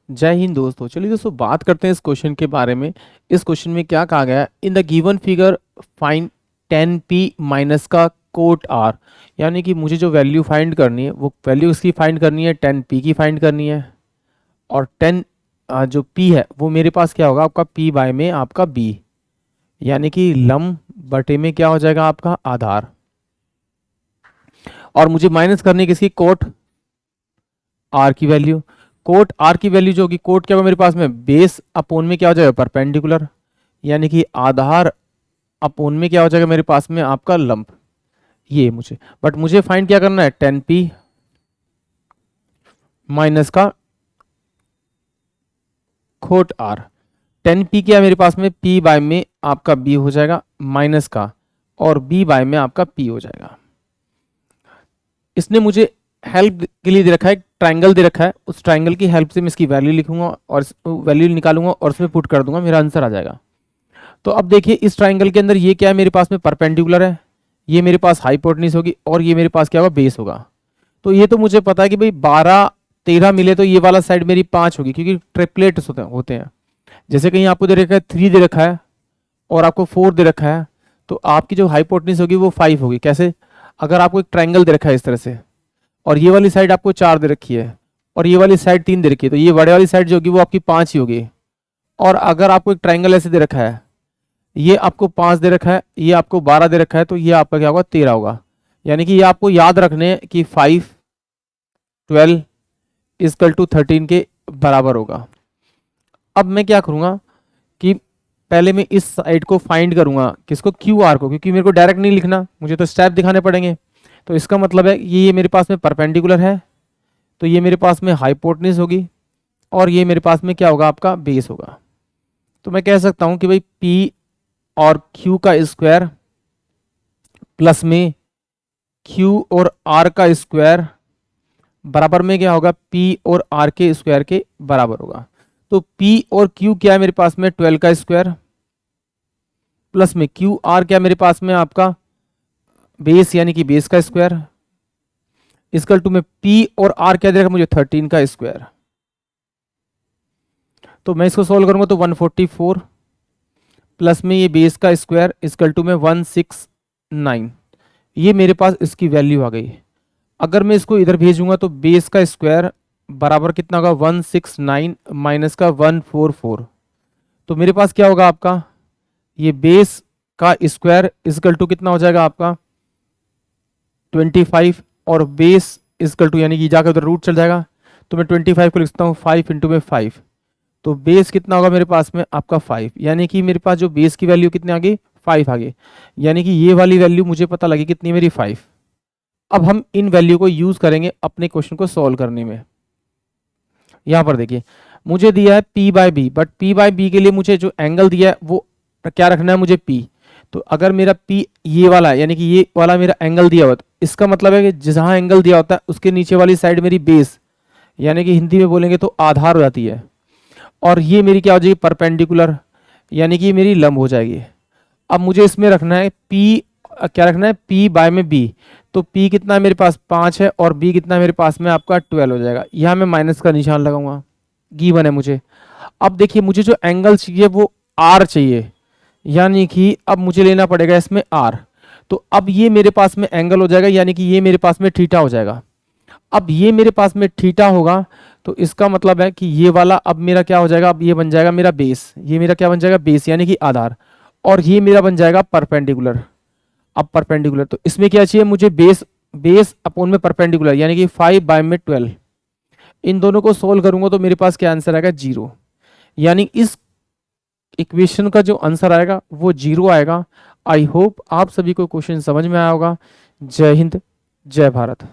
जय हिंद दोस्तों। चलिए दोस्तों बात करते हैं इस क्वेश्चन के बारे में। इस क्वेश्चन में क्या कहा गया है, in the given figure find 10p minus का कोट आर। यानी कि मुझे जो वैल्यू फाइंड करनी है वो वैल्यू इसकी फाइंड करनी है, 10p की फाइंड करनी है। और 10 जो p है वो मेरे पास क्या होगा, आपका p बाय में आपका b, यानी कि लम बटे में क्या हो जाएगा आपका आधार। और मुझे माइनस करनी है किसकी, कोट आर की वैल्यू। कोट आर की वैल्यू जो होगी, कोट क्या होगा मेरे पास में, बेस अपोन में क्या हो जाएगा परपेंडिकुलर, यानी कि आधार अपोन में क्या हो जाएगा मेरे पास में आपका लंब। ये मुझे मुझे फाइंड क्या करना है, 10p माइनस का खोट आर। 10p क्या है मेरे पास में, p बाय में आपका b हो जाएगा माइनस का, और b बाय में आपका p हो जाएगा। इसने मुझे हेल्प के लिए दे रखा है, ट्रायंगल दे रखा है, उस ट्रायंगल की हेल्प से मैं इसकी वैल्यू लिखूंगा और वैल्यू निकालूंगा और उसमें पुट कर दूंगा, मेरा आंसर आ जाएगा। तो अब देखिए इस ट्रायंगल के अंदर ये क्या है मेरे पास में, परपेंडिकुलर है, ये मेरे पास हाइपोटेन्यूज होगी और ये मेरे पास क्या होगा, बेस होगा। तो ये तो मुझे पता है कि भाई 12 13 मिले तो ये वाला साइड मेरी 5 होगी, क्योंकि ट्रिपलेट्स होते हैं। जैसे कहीं आपको दे रखा है 3 दे रखा है और आपको 4 दे रखा है, तो आपकी जो हाइपोटेन्यूज होगी वो 5 होगी। कैसे, अगर आपको एक ट्रायंगल दे रखा है इस तरह से, और ये वाली साइड आपको 4 दे रखी है और ये वाली साइड 3 दे रखी है, तो ये बड़े वाली साइड जो होगी वो आपकी 5 ही होगी। और अगर आपको एक ट्रायंगल ऐसे दे रखा है, ये आपको 5 दे रखा है, ये आपको 12 दे रखा है, तो ये आपका क्या होगा, 13 होगा। यानी कि ये आपको याद रखने कि 5 12 इक्वल टू 13 के बराबर होगा। अब मैं क्या करूंगा कि पहले मैं इस साइड को फाइंड करूंगा, किसको, क्यू आर को, क्योंकि मेरे को डायरेक्ट नहीं लिखना, मुझे तो स्टेप दिखाने पड़ेंगे। तो इसका मतलब है ये मेरे पास में परपेंडिकुलर है, तो ये मेरे पास में हाइपोटेन्यूज होगी और ये मेरे पास में क्या होगा, आपका बेस होगा। तो मैं कह सकता हूं कि भाई P और Q का स्क्वायर प्लस में Q और R का स्क्वायर बराबर में क्या होगा, P और R के स्क्वायर के बराबर होगा। तो P और Q क्या है मेरे पास में, 12 का स्क्वायर प्लस में Q R क्या है मेरे पास में आपका बेस, यानी कि बेस का स्क्वायर, इक्वल टू में P और R क्या देगा मुझे, 13 का स्क्वायर। तो मैं इसको सोल्व करूंगा तो 144 प्लस में ये बेस का स्क्वायर इक्वल टू में 169, ये मेरे पास इसकी वैल्यू आ गई। अगर मैं इसको इधर भेजूंगा तो बेस का स्क्वायर बराबर कितना होगा, 169 माइनस का 144, तो मेरे पास क्या होगा आपका, ये बेस का स्क्वायर इक्वल टू कितना हो जाएगा आपका 25, और बेस इक्वल टू यानी कि जाकर उधर रूट चल जाएगा, तो मैं 25 को लिखता हूँ 5 इंटू में 5, तो बेस कितना होगा मेरे पास में आपका 5, यानी कि मेरे पास जो बेस की वैल्यू कितनी आ गई, 5 आ गई। यानी कि ये वाली वैल्यू मुझे पता लगी कितनी मेरी, 5। अब हम इन वैल्यू को यूज करेंगे अपने क्वेश्चन को सॉल्व करने में। यहां पर देखिए मुझे दिया है P by B, but P by B के लिए मुझे जो एंगल दिया है वो क्या रखना है मुझे, P। तो अगर मेरा P ये वाला है, यानी कि ये वाला मेरा एंगल दिया हुआ, तो इसका मतलब है कि जहां एंगल दिया होता है उसके नीचे वाली साइड मेरी बेस, यानी कि हिंदी में बोलेंगे तो आधार हो जाती है, और ये मेरी क्या हो जाएगी, परपेंडिकुलर, यानी कि मेरी लंब हो जाएगी। अब मुझे इसमें रखना है P, क्या रखना है, P बाय में B। तो P कितना है मेरे पास 5 है और B कितना है मेरे पास में आपका 12 हो जाएगा। यहाँ मैं माइनस का निशान लगाऊंगा, गिवन है मुझे। अब देखिए मुझे जो एंगल चाहिए वो R चाहिए, यानी कि अब मुझे लेना पड़ेगा इसमें R। तो अब ये मेरे पास में एंगल हो जाएगा, यानी कि ये मेरे पास में थीटा हो जाएगा। अब ये मेरे पास में थीटा होगा, तो इसका मतलब है कि ये वाला अब मेरा क्या हो जाएगा, अब ये बन जाएगा मेरा बेस, ये मेरा क्या बन जाएगा, बेस यानी कि आधार, और ये मेरा बन जाएगा परपेंडिकुलर। अब परपेंडिकुलर तो इसमें क्या चाहिए मुझे, बेस अपोन में परपेंडिकुलर, यानी कि 5 बाय में 12। इन दोनों को सोल्व करूंगा तो मेरे पास क्या आंसर आएगा, 0। यानी इस इक्वेशन का जो आंसर आएगा वो 0 आएगा। आई होप आप सभी को क्वेश्चन समझ में आया होगा। जय हिंद, जय भारत।